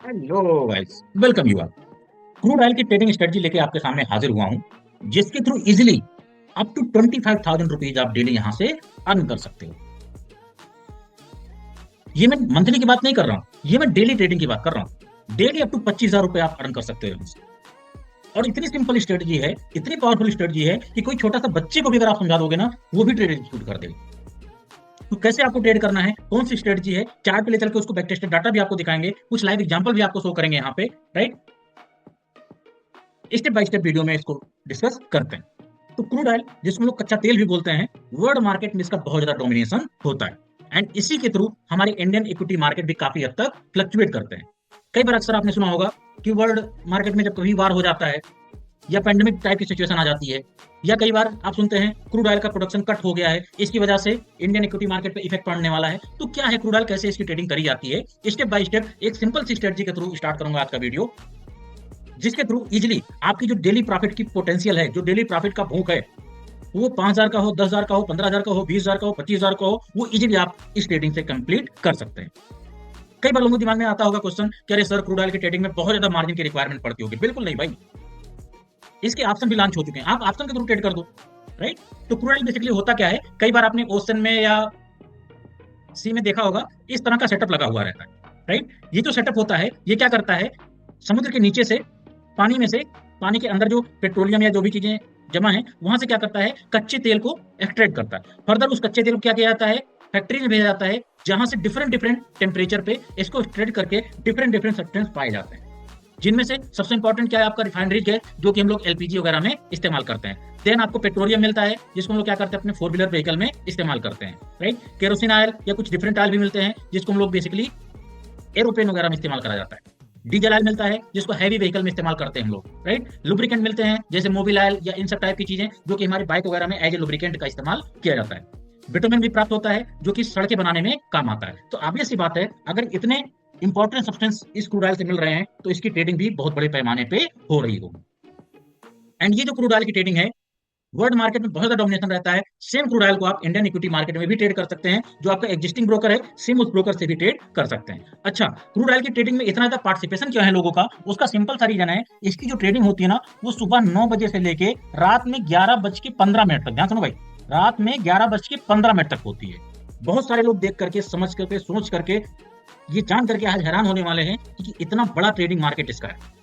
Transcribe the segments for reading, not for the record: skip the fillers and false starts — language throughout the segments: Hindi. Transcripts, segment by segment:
Hello guys, welcome you all. Crude oil की ट्रेडिंग स्ट्रेटजी लेके आपके सामने हाजिर हुआ हूं, जिसके through easily up to 25,000 rupees आप डेली यहां से अर्न कर सकते हो। ये मैं मंथली की बात नहीं कर रहा हूं, ये मैं डेली ट्रेडिंग की बात कर रहा हूं। डेली अप टू 25,000 रुपए आप अर्न कर सकते हो यहाँ से। और इतनी सिंपल स्ट्रेटजी है, इतनी पावरफुल स्ट्रेटजी है कि कोई छोटा सा बच्चे को भी अगर आप समझा दोगे ना, वो भी ट्रेड एग्जीक्यूट कर देगा। तो कैसे आपको ट्रेड करना है, कौन सी स्ट्रेटजी है, चार्ट पे ले चल के उसको बैक टेस्टेड डाटा भी आपको दिखाएंगे, कुछ लाइव एग्जांपल भी आपको शो करेंगे यहाँ पे। Right, step by step video में इसको डिस्कस करते हैं। तो क्रूड ऑयल, जिसको हम लोग कच्चा तेल भी बोलते हैं, वर्ल्ड मार्केट में इसका बहुत ज्यादा डोमिनेशन होता है। एंड इसी के थ्रू हमारे इंडियन इक्विटी मार्केट भी काफी हद तक फ्लक्चुएट करते हैं। कई बार अक्सर आपने सुना होगा कि वर्ल्ड मार्केट में जब कभी वार हो जाता है या पैंडेमिक टाइप की सिचुएशन आ जाती है, या कई बार आप सुनते हैं क्रूड ऑयल का प्रोडक्शन कट हो गया है, इसकी वजह से इंडियन इक्विटी मार्केट पे इफेक्ट पड़ने वाला है। तो क्या है क्रूड ऑयल, कैसे इसकी ट्रेडिंग करी जाती है, स्टेप बाय स्टेप एक सिंपल सी स्ट्रेटजी के थ्रू स्टार्ट करूंगा आज का वीडियो, जिसके थ्रू इजिली आपकी जो डेली प्रॉफिट की पोटेंशियल है, जो डेली प्रॉफिट का भूख है, वो 5,000 का हो, 10,000 का हो, 15,000 का हो, 20,000 का हो, 25,000 का हो, वो इजिली आप इस ट्रेडिंग से कंप्लीट कर सकते हैं। कई बार लोगों के दिमाग में आता होगा क्वेश्चन कि अरे सर, क्रूड ऑयल की ट्रेडिंग में बहुत ज्यादा मार्जिन की रिक्वायरमेंट पड़ती होगी। बिल्कुल नहीं भाई, इसके ऑप्शन भी लॉन्च हो चुके हैं, आप ऑप्शन के थ्रू ट्रेड कर दो। राइट, तो क्रूड ऑयल बेसिकली होता क्या है, कई बार आपने ओशन में या सी में देखा होगा, इस तरह का सेटअप लगा हुआ रहता है। राइट, ये जो सेटअप होता है, ये क्या करता है, समुद्र के नीचे से पानी में से, पानी के अंदर जो पेट्रोलियम या जो भी चीजें जमा है, वहां से क्या करता है, कच्चे तेल को एक्सट्रैक्ट करता है। फर्दर उस कच्चे तेल को क्या किया जाता है, फैक्ट्री में भेजा जाता है, जहां से डिफरेंट डिफरेंट टेम्परेचर पे इसको एक्सट्रैक्ट करके डिफरेंट डिफरेंट सब्सटेंस पाए जाते हैं, जिनमें से सबसे इंपॉर्टेंट क्या है, आपका रिफाइनरी गैस, जो कि हम लोग एलपीजी वगैरह में इस्तेमाल करते हैं। देन आपको पेट्रोलियम मिलता है, जिसको हम लोग क्या करते हैं, अपने 4 व्हीलर व्हीकल में इस्तेमाल करते हैं। राइट, केरोसिन ऑयल या कुछ डिफरेंट ऑयल भी मिलते हैं, जिसको हम लोग बेसिकली एरोप्लेन वगैरह में इस्तेमाल करा जाता है। डीजल ऑयल मिलता है, जिसको हैवी व्हीकल में इस्तेमाल करते हैं हम लोग। राइट, लुब्रिकेंट मिलते हैं, जैसे मोबिल ऑयल या इन सब टाइप की चीजें, जो कि हमारी बाइक वगैरह में एज ए लुब्रिकेंट का इस्तेमाल किया जाता है। बिटुमेन भी प्राप्त होता है, जो कि सड़कें बनाने में काम आता है। तो ऑब्वियस सी बात है, अगर इतने इंपॉर्टेंट सब्सटेंस इस क्रूड ऑयल से मिल रहे हैं, तो इसकी ट्रेडिंग भी बहुत बड़े पैमाने पे हो रही होगी। एंड ये जो क्रूड ऑयल की ट्रेडिंग है, वर्ल्ड मार्केट में बहुत ज्यादा डोमिनेशन रहता है। सेम क्रूड ऑयल को आप इंडियन इक्विटी मार्केट में भी ट्रेड कर सकते हैं, जो आपका एग्जिस्टिंग ब्रोकर है, सेम उस ब्रोकर से भी ट्रेड कर सकते हैं। अच्छा, क्रूड ऑयल की ट्रेडिंग में इतना ज्यादा पार्टिसिपेशन क्यों है लोगों का, उसका सिंपल सा रीजन है, इसकी जो ट्रेडिंग होती है ना, वो सुबह 9 बजे से लेके रात में 11:15 तक, ध्यान सुनो भाई, रात में 11:15 तक होती है। बहुत सारे लोग देख करके, समझ करके, सोच करके, ये जान करके आज हैरान होने वाले हैं कि इतना बड़ा ट्रेडिंग मार्केट इसका है।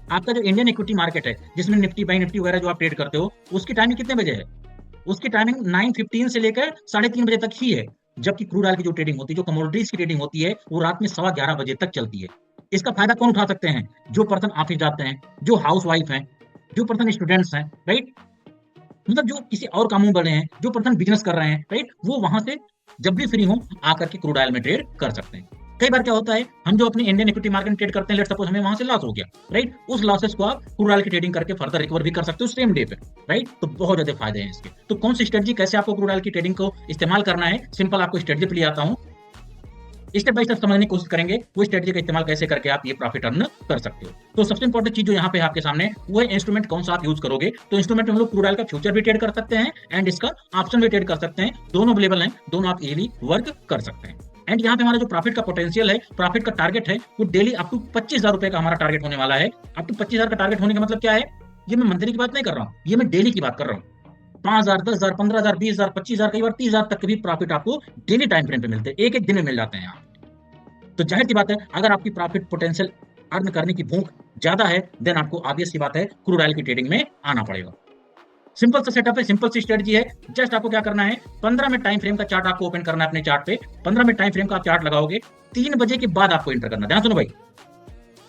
आपका जो इंडियन इक्विटी मार्केट है, जिसमें निफ्टी बाई निफ्टी वगैरह जो आप ट्रेड करते हो, उसकी टाइमिंग कितने बजे है, उसकी टाइमिंग 9:15 से लेकर 3:30 बजे तक ही है। जबकि क्रूड ऑयल की जो ट्रेडिंग होती है, जो कमोडिटीज की ट्रेडिंग होती है, वो रात में 11:15 बजे तक चलती है। इसका फायदा कौन उठा सकते हैं, जो पर्सन ऑफिस जाते हैं, जो हाउस वाइफ है, जो पर्सन स्टूडेंट्स हैं। राइट, मतलब जो किसी और कामों में बड़े हैं, जो पर्सन बिजनेस कर रहे हैं, राइट, वो वहां से जब भी फ्री हो आकर के क्रूड ऑयल में ट्रेड कर सकते हैं। कई बार क्या होता है, हम जो अपनी इंडियन इक्विटी मार्केट में ट्रेड करते हैं, लेट सपोज हमें वहां से लॉस हो गया, राइट, उस लॉसेस को आप क्रूड ऑयल की ट्रेडिंग करके फर्दर रिकवर भी कर सकते हो सेम डे पे। राइट, तो बहुत ज्यादा फायदे हैं इसके। तो कौन सी स्ट्रेटजी, कैसे आपको क्रूड ऑयल की ट्रेडिंग को इस्तेमाल करना है, सिंपल आपको स्ट्रेटजी पे ले आता हूँ, स्टेप बाय स्टेप समझने की कोशिश करेंगे, वो स्ट्रेटजी का इस्तेमाल कैसे करके आप ये प्रॉफिट अर्न कर सकते हो। तो सबसे इंपॉर्टेंट चीज जो यहाँ पे आपके सामने, वो है इंस्ट्रूमेंट कौन सा आप यूज करोगे। तो इंस्ट्रूमेंट में हम लोग क्रूड ऑयल का फ्यूचर भी ट्रेड कर सकते हैं एंड इसका ऑप्शन भी ट्रेड कर सकते हैं, दोनों अवेलेबल हैं, दोनों आप इजीली वर्क कर सकते हैं। एंड यहाँ पे हमारा जो प्रॉफिट का पोटेंशियल है, प्रॉफिट का टारगेट है, वो डेली अप टू 25,000 रुपए का हमारा टारगेट होने वाला है। अप टू 25,000 का टारगेट होने का मतलब क्या है, ये मैं मंथली की बात नहीं कर रहा हूँ, ये मैं डेली की बात कर रहा हूँ। 5,000, 10,000, 15,000, 20,000, 25,000, कई बार 30,000 तक के भी प्रॉफिट आपको डेली टाइम फ्रेम पे मिलते हैं, एक एक दिन में मिल जाते हैं यहाँ। तो जाहिर सी बात है, अगर आपकी प्रॉफिट पोटेंशियल अर्न करने की भूख ज्यादा है, देन आपको ऑब्वियस सी बात है क्रूड ऑयल की ट्रेडिंग में आना पड़ेगा। सिंपल सा सेटअप है, सिंपल सी स्ट्रेटजी है। जस्ट आपको क्या करना है, 15 मिनट टाइम फ्रेम का चार्ट आपको ओपन करना है अपने चार्ट पे। 15 मिनट टाइम फ्रेम का आप चार्ट लगाओगे, 3 बजे के बाद आपको एंटर करना है, ध्यान सुनो भाई,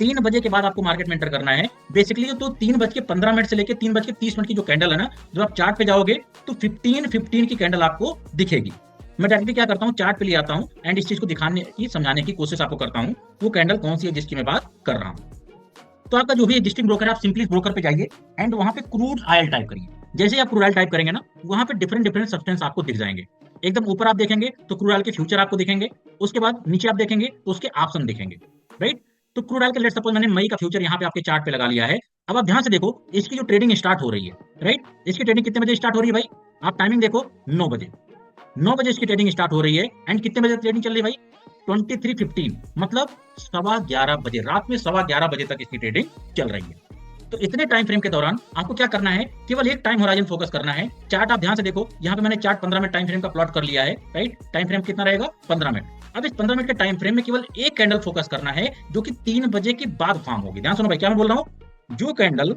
3 बजे के बाद आपको मार्केट में एंटर करना है। बेसिकली तो 3:15 से लेकर 3:30 की जो कैंडल है ना, जब आप चार्ट पे जाओगे तो 15:15 की कैंडल आपको दिखेगी। मैं डायरेक्टली क्या करता हूँ, चार्ट पे ले आता हूँ एंड इस चीज को दिखाने की, समझाने की कोशिश आपको करता हूँ, वो कैंडल कौन सी है जिसकी मैं बात कर रहा हूँ। तो आपका जो भी एग्जिस्टिंग ब्रोकर है, आप सिंपली ब्रोकर पे जाइए एंड वहां पे क्रूड ऑयल टाइप करिए। जैसे ही आप क्रूड ऑयल टाइप करेंगे ना, वहां पे डिफरेंट डिफरेंट सब्सटेंस आपको दिख जाएंगे। एकदम ऊपर आप देखेंगे तो क्रूड ऑयल के फ्यूचर आपको दिखेंगे, उसके बाद नीचे आप देखेंगे तो उसके ऑप्शन दिखेंगे। राइट, तो क्रूड ऑयल का लेट सपोज मैंने मई का फ्यूचर यहाँ पे आपके चार्ट पे लगा लिया है। अब आप ध्यान से देखो, इसकी जो ट्रेडिंग स्टार्ट हो रही है, राइट, इसकी ट्रेडिंग कितने बजे स्टार्ट हो रही है भाई, आप टाइमिंग देखो, 9 बजे। 9 बजे इसकी ट्रेडिंग स्टार्ट हो रही है एंड कितने बजे ट्रेडिंग चल रही है भाई, 23:15 मतलब 11:15 बजे, रात में 11:15 बजे तक इसकी ट्रेडिंग चल रही है। तो इतने टाइम फ्रेम के दौरान आपको क्या करना है, केवल एक टाइम होराइजन फोकस करना है। चार्ट आप ध्यान से देखो, यहाँ पे मैंने चार्ट 15 मिनट टाइम फ्रेम का प्लॉट कर लिया है, राइट। टाइम फ्रेम कितना रहेगा, 15 मिनट। अब इस 15 मिनट के टाइम फ्रेम में केवल एक कैंडल फोकस करना है जो कि 3 बजे के बाद फॉर्म होगी। ध्यान सुनो भाई, क्या मैं बोल रहा हूँ, जो कैंडल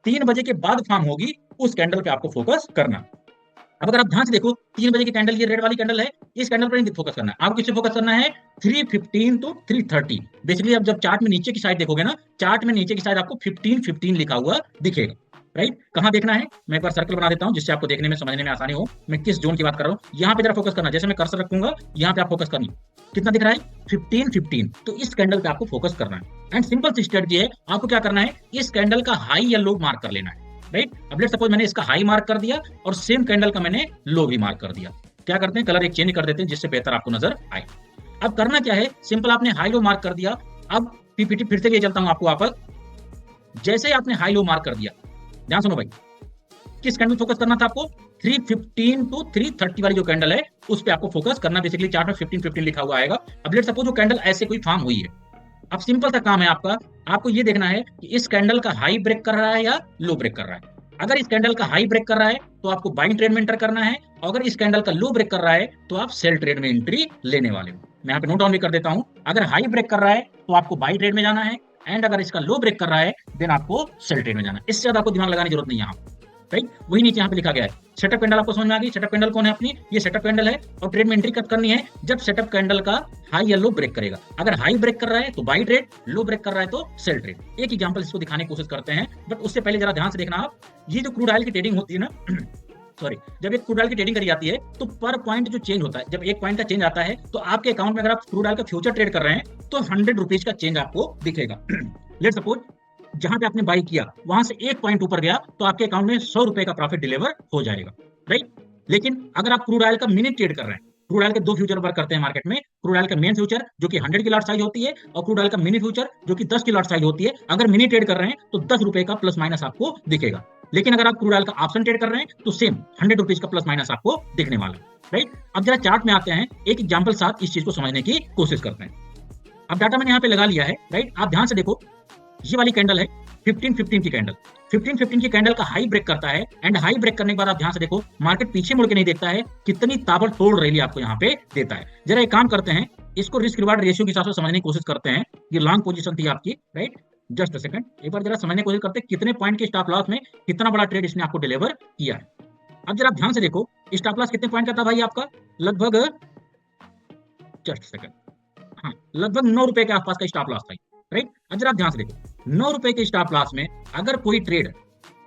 3 बजे के बाद फॉर्म होगी उस कैंडल पे आपको फोकस करना। अब अगर आप ध्यान से देखो, 3 बजे की कैंडल, ये रेड वाली कैंडल है, इस कैंडल पर फोकस करना है। आपको किससे फोकस करना है, 3:15 to 3:30। बेसिकली अब जब चार्ट में नीचे की साइड देखोगे ना, चार्ट में नीचे की साइड आपको 15:15 लिखा हुआ दिखेगा, राइट। कहां देखना है, मैं एक बार सर्कल बना देता हूं जिससे आपको देखने में समझने में आसानी हो मैं किस जोन की बात कर रहा हूं। यहाँ पे जरा फोकस करना, जैसे मैं कर्सर रखूंगा यहाँ पे आप फोकस करनी। कितना दिख रहा है, 15:15। तो इस कैंडल पे आपको फोकस करना है। एंड सिंपल सी स्ट्रेटजी है, आपको क्या करना है, इस कैंडल का हाई या लो मार्क कर लेना है, राइट। अब लेट्स सपोज मैंने इसका हाई मार्क कर दिया और सेम कैंडल का मैंने लो भी मार्क कर दिया। क्या करते हैं, कलर एक चेंज कर देते हैं जिससे बेहतर आपको नजर आए। अब करना क्या है, सिंपल आपने हाई लो मार्क कर दिया। अब पीपीटी फिर से ले चलता हूं आपको वापस। जैसे आपने हाई लो मार्क कर दिया, ध्यान सुनो भाई, किस कैंडल फोकस करना था आपको, 3:15 to 3:30 वाली जो कैंडल है उस पे आपको फोकस करना। बेसिकली चार्ट में 15:15 लिखा हुआ आएगा। अब लेट्स सपोज वो कैंडल ऐसे कोई फॉर्म हुई है। अब सिंपल सा काम है आपका, आपको ये देखना है कि इस कैंडल का हाई ब्रेक कर रहा है या लो ब्रेक कर रहा है। अगर इस कैंडल का हाई ब्रेक कर रहा है तो आपको बाइंग ट्रेड में एंटर करना है। अगर इस कैंडल का लो ब्रेक कर रहा है तो आप सेल ट्रेड में एंट्री लेने वाले हो। मैं यहाँ पे नोट डाउन भी कर देता हूं, अगर हाई ब्रेक कर रहा है तो आपको बाई ट्रेड में जाना है, एंड अगर इसका लो ब्रेक कर रहा है देन आपको सेल ट्रेड में जाना है। इससे ज्यादा आपको दिमाग लगाने की जरूरत नहीं है यहाँ, राइट। वही नीचे यहाँ पे लिखा गया है। सेटअप कैंडल आपको समझ में आ गई, सेटअप कैंडल कौन है अपनी, ये सेटअप कैंडल है और ट्रेड में एंट्री कब करनी है, जब सेटअप कैंडल का हाई या लो ब्रेक करेगा। अगर हाई ब्रेक कर रहा है तो बाई ट्रेड, लो ब्रेक कर रहा है तो सेल ट्रेड। एक एग्जांपल इसको दिखाने की कोशिश करते हैं, बट उससे पहले जरा ध्यान से देखना आप, ये जो क्रूड ऑयल की ट्रेडिंग होती है ना सॉरी, जब एक क्रूड ऑयल की ट्रेडिंग करी जाती है तो पर पॉइंट जो चेंज होता है, जब एक पॉइंट का चेंज आता है तो आपके अकाउंट में अगर आप क्रूड ऑयल का फ्यूचर ट्रेड कर रहे हैं तो 100 रुपीज का चेंज आपको दिखेगा। लेट सपोज जहां पे आपने बाई किया वहां से एक पॉइंट ऊपर गया तो आपके अकाउंट में 100 रुपए का प्रॉफिट डिलीवर हो जाएगा, राइट। लेकिन अगर आप क्रूड ऑयल का मिनिट ट्रेड कर रहे हैं, क्रूड ऑयल के दो फ्यूचर वर्क करते हैं मार्केट में, क्रूड ऑयल का मेन फ्यूचर जो कि 100 की लॉट साइज होती है और क्रूड ऑयल का मिनी फ्यूचर जो कि 10 की लॉट साइज होती है। अगर मिनी ट्रेड कर रहे हैं तो 10 रुपए का प्लस माइनस आपको दिखेगा। लेकिन अगर आप क्रूड ऑयल का ऑप्शन ट्रेड कर रहे हैं तो सेम 100 रुपीज का प्लस माइनस आपको दिखने वाला है, राइट। अब जरा चार्ट में आते हैं, एक एग्जाम्पल साथ इस चीज को समझने की कोशिश करते हैं। अब डाटा मैंने यहाँ पे लगा लिया है, राइट। आप ध्यान से देखो, ये वाली कैंडल है 15:15 की कैंडल। 15:15 की कैंडल का हाई ब्रेक करता है, एंड हाई ब्रेक करने के बाद आप ध्यान से देखो, मार्केट पीछे मुड़ के नहीं देखता है, कितनी ताबड़तोड़ रैली आपको यहाँ पे देता है। जरा एक काम करते हैं, इसको रिस्क रिवार्ड रेशियो के हिसाब से समझने की कोशिश करते हैं। ये लॉन्ग पोजीशन थी आपकी, राइट। जस्ट अ सेकंड, एक बार जरा समझने की कोशिश करते हैं कितने पॉइंट के स्टॉप लॉस में कितना बड़ा ट्रेड इसने आपको डिलीवर किया है। अब जरा ध्यान से देखो, स्टॉप लॉस कितने पॉइंट का था भाई आपका, लगभग जस्ट सेकंड, हाँ लगभग 9 रुपए के आसपास का स्टॉप लॉस था, राइट। अब जरा ध्यान से देखो, 9 रुपए के स्टॉप लॉस में अगर कोई ट्रेड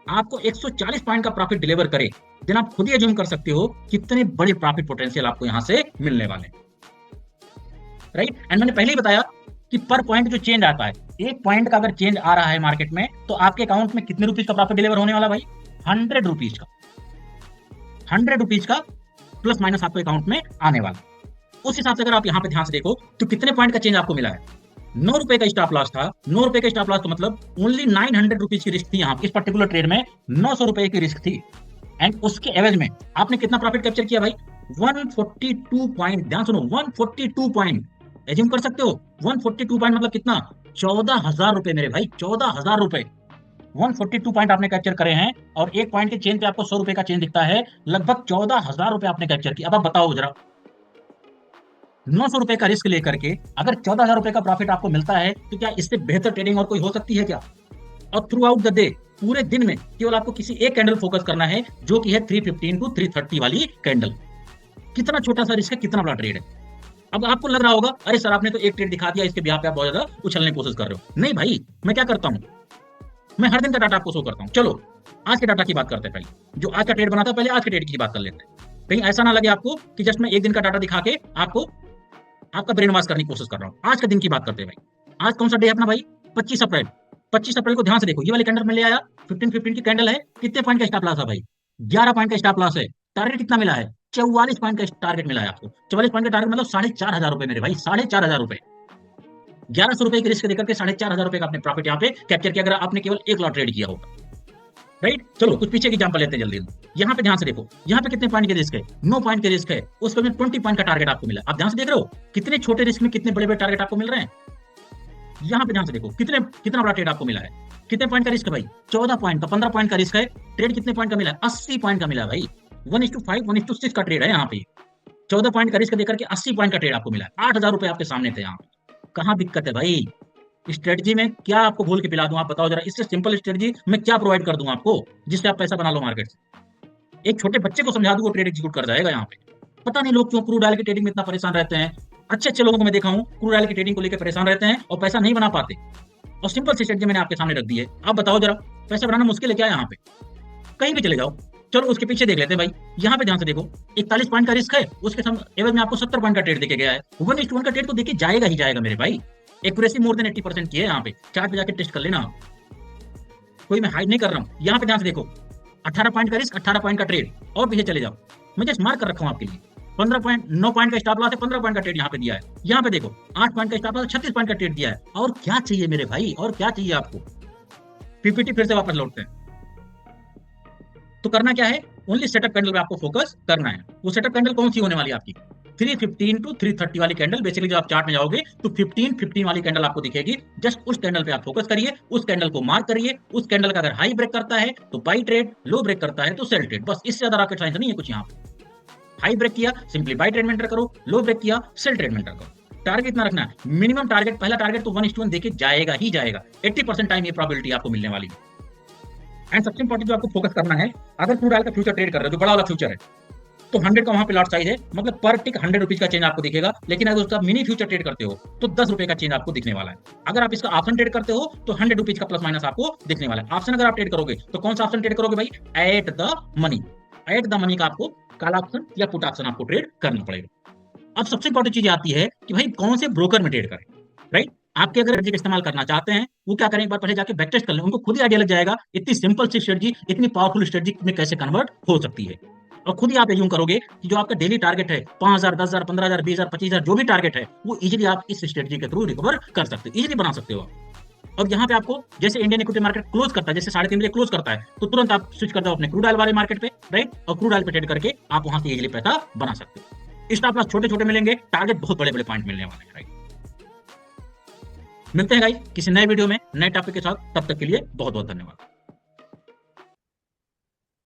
आपको 140 पॉइंट का प्रॉफिट डिलीवर करे, देन आप खुद ही अज्यूम कर सकते हो कितने बड़े प्रॉफिट पोटेंशियल आपको यहां से मिलने वाले, राइट। एंड मैंने पहले ही बताया कि पर पॉइंट जो चेंज आता है, एक पॉइंट का अगर चेंज आ रहा है मार्केट में तो आपके अकाउंट में कितने रुपीज का प्रॉफिट डिलीवर होने वाला भाई, 100 रुपीज का, 100 रुपीज का प्लस माइनस आपके अकाउंट में आने वाला। उस हिसाब से अगर आप यहाँ पे ध्यान से देखो तो कितने पॉइंट का चेंज आपको मिला है, 9 रुपए का स्टॉप लॉस था। 9 रुपए का स्टॉप लॉस तो मतलब ओनली 900 रुपीज की रिस्क थी यहाँ इस पर्टिकुलर ट्रेड में, 900 रुपए की रिस्क थी। एंड उसके एवज में आपने कितना प्रॉफिट कैप्चर किया भाई, 142 पॉइंट। ध्यान सुनो, 142 पॉइंट एज्यूम कर सकते हो, 142 पॉइंट मतलब कितना, 14,000 रुपए मेरे भाई, 14,000 रुपए। 142 पॉइंट आपने कैप्चर करे हैं और एक पॉइंट के चेंज पे आपको 100 रुपए का चेंज दिखता है, लगभग 14,000 रुपए आपने कैप्चर किया। अब आप बताओ जरा, 900 रुपए का रिस्क लेकर के अगर 14,000 रुपए का प्रॉफिट आपको मिलता है तो क्या इससे बेहतर ट्रेडिंग और कोई हो सकती है क्या। और थ्रू आउट द डे, पूरे दिन में केवल आपको किसी एक कैंडल फोकस करना है जो कि है 3:15 to 3:30 वाली कैंडल। कितना छोटा सा रिस्क है, कितना बड़ा ट्रेड है। अब आपको लग रहा होगा अरे सर आपने तो एक ट्रेड दिखा दिया, इसके ब्याह पे आप बहुत ज्यादा उछलने की कोशिश कर रहे हो। नहीं भाई, मैं क्या करता हूं, मैं हर दिन का डाटा आपको शो करता हूं। चलो आज के डाटा की बात करते हैं, पहले जो आज का ट्रेड बना था, पहले आज के ट्रेड की बात कर लेते हैं। कहीं ऐसा ना लगे आपको कि जस्ट मैं एक दिन का डाटा दिखा के आपका ब्रेन वॉश करने की कोशिश कर रहा हूं। आज के दिन की बात करते हैं भाई। आज कौन सा डे है अपना भाई, 25 अप्रैल। 25 अप्रैल को ध्यान से देखो, ये वाली कैंडल में ले आया, 15:15 की कैंडल है। कितने पॉइंट का स्टॉप लॉस है भाई, 11 पॉइंट का स्टॉप लॉस है। टारगेट कितना मिला है, 44 पॉइंट का टारगेट मिला है आपको। 44 पॉइंट का टारगेट मतलब 4,500 रुपए मेरे भाई, 4,500 रुपए। 1100 रुपए की रिस्क देकर के 4,500 रुपए का आपने प्रॉफिट यहाँ पे कैप्चर किया, अगर आपने केवल एक लॉट ट्रेड किया होगा। राइट। चलो कुछ पीछे की एग्जांपल लेते हैं जल्दी। यहाँ पे ध्यान से देखो, यहाँ पे कितने पॉइंट के रिस्क है, 9 पॉइंट के रिस्क है, उस पर 20 पॉइंट का टारगेट आपको मिला। आप ध्यान से देख रहे हो कितने छोटे रिस्क में कितने बड़े बड़े टारगेट आपको मिल रहे हैं। यहाँ पे ध्यान से देखो कितना बड़ा ट्रेड आपको मिला है, कितने पॉइंट का रिस्क है भाई, 14 पॉइंट का, 15 पॉइंट का रिस्क है। ट्रेड कितने पॉइंट का मिला है, 80 पॉइंट का मिला है भाई। 1:5 1:6 का ट्रेड है यहाँ पे। 14 पॉइंट का रिस्क देकर के 80 पॉइंट का ट्रेड आपको मिला है। 8,000 रुपए आपके सामने थे यहाँ पे। कहाँ दिक्कत है भाई। स्ट्रेटजी में क्या आपको घोल के पिला दूं, आप बताओ जरा। इससे सिंपल स्ट्रेटजी मैं क्या प्रोवाइड कर दूं आपको जिससे आप पैसा बना लो मार्केट से। एक छोटे बच्चे को समझा दूं, वो ट्रेड एग्जीक्यूट कर जाएगा यहाँ पे। पता नहीं लोग क्यों क्रूड ऑयल की ट्रेडिंग में इतना परेशान रहते हैं। अच्छे अच्छे लोगों को मैं देखा हूं क्रूड ऑयल की ट्रेडिंग को लेकर परेशान रहते हैं और पैसा नहीं बना पाते। और सिंपल सी स्ट्रेटजी मैंने आपके सामने रख दी है। आप बताओ जरा, पैसा बनाना मुश्किल है क्या यहाँ पे। कहीं भी चले जाओ। चलो उसके पीछे देख लेते हैं भाई। यहाँ पे ध्यान से देखो, 41 पॉइंट का रिस्क है, उसके एवज में आपको 70 पॉइंट का ट्रेड देके गया है। 1:1 का ट्रेड तो देके जाएगा ही जाएगा मेरे भाई। एक्यूरेसी मोर देन 80% की है यहाँ पे। चार्ट पे जाके टेस्ट कर लेना, कोई मैं हाइड नहीं कर रहा हूँ। यहाँ पे ध्यान से देखो, 18 पॉइंट का रिस्क, 18 पॉइंट का ट्रेड। और पीछे चले जाओ, मैं जस्ट मार्क कर रखा हूँ आपके लिए। 9 पॉइंट का स्टॉप लॉस है, 15 पॉइंट का ट्रेड यहाँ पे दिया है। यहाँ पे देखो 8 पॉइंट का स्टॉप लॉस, 36 पॉइंट का ट्रेड दिया है। और क्या चाहिए मेरे भाई, और क्या चाहिए आपको। पीपीटी फिर से वापस लौटते हैं। तो करना क्या है, ओनली सेटअप कैंडल पे आपको फोकस करना है। वो सेटअप कैंडल कौन सी होने वाली है आपकी, 315 टू 330 वाली कैंडल। बेसिकली जब आप चार्ट में जाओगे तो 15-15 वाली कैंडल आपको दिखेगी। जस्ट उस कैंडल पे आप फोकस करिए, उस कैंडल को मार्क करिए। उस कैंडल का अगर हाई ब्रेक करता है तो बाई ट्रेड, लो ब्रेक करता है तो सेल ट्रेड। बस इससे ज्यादा रॉकेट साइंस नहीं है कुछ यहाँ पे। हाई ब्रेक किया सिंपली बाई ट्रेड में एंटर करो, लो ब्रेक किया सेल ट्रेड में एंटर करो। टारगेट इतना रखना है, मिनिमम टारगेट, पहला टारगेट तो 1:1 देके जाएगा ही जाएगा। 80% टाइम ये प्रोबेबिलिटी आपको मिलने वाली है। एंड सबसे इंपॉर्टेंट जो आपको फोकस करना है, अगर क्रूड ऑयल का फ्यूचर ट्रेड कर रहे हो, जो बड़ा वाला फ्यूचर है, तो 100 का वहां पे लॉट साइज है, मतलब पर टिक 100 रुपीज का चेंज आपको दिखेगा। लेकिन अगर उसका मिनी फ्यूचर ट्रेड करते हो तो 10 रुपए का चेंज आपको दिखने वाला है। अगर आप इसका ऑप्शन ट्रेड करते हो तो 100 रुपीज का प्लस माइनस आपको दिखने वाला है। ऑप्शन अगर आप ट्रेड करोगे तो कौन सा ऑप्शन ट्रेड करोगे भाई, at the money. At the money का आपको काला ऑप्शन या पुट ऑप्शन आपको ट्रेड करना पड़ेगा। अब सबसे इंपॉर्टेंट चीज आती है कि भाई कौन से ब्रोकर में ट्रेड करें, राइट। आपके अगर स्ट्रेटजी का इस्तेमाल करना चाहते हैं, वो क्या करें, एक बार पहले जाके बैक टेस्ट कर लें, उनको खुद ही आइडिया लग जाएगा इतनी सिंपल सी स्ट्रेटजी इतनी पावरफुल स्ट्रेटजी में कैसे कन्वर्ट हो सकती है। और खुद ही आप एज्यूम करोगे कि जो आपका डेली टारगेट है 5,000, 10,000, 15,000, 20,000, 25,000 जो भी टारगेट है, वो इजीली आप इस स्ट्रेटजी के थ्रू रिकवर कर सकते हो, इजीली बना सकते हो। और यहाँ पे आपको जैसे इंडियन इक्विटी मार्केट क्लोज करता है, जैसे 3:30 बजे क्लोज करता है, तो तुरंत आप स्विच कर जाओ अपने क्रूड ऑयल वाले मार्केट पे, राइट। और क्रूड ऑयल पे ट्रेड करके आप वहां से इजीली पैसा बना सकते हो। स्टॉप लॉस छोटे छोटे मिलेंगे, टारगेट बहुत बड़े बड़े पॉइंट मिलने वाले हैं, राइट। मिलते हैं गाइस किसी नए वीडियो में नए टॉपिक के साथ, तब तक के लिए बहुत बहुत धन्यवाद।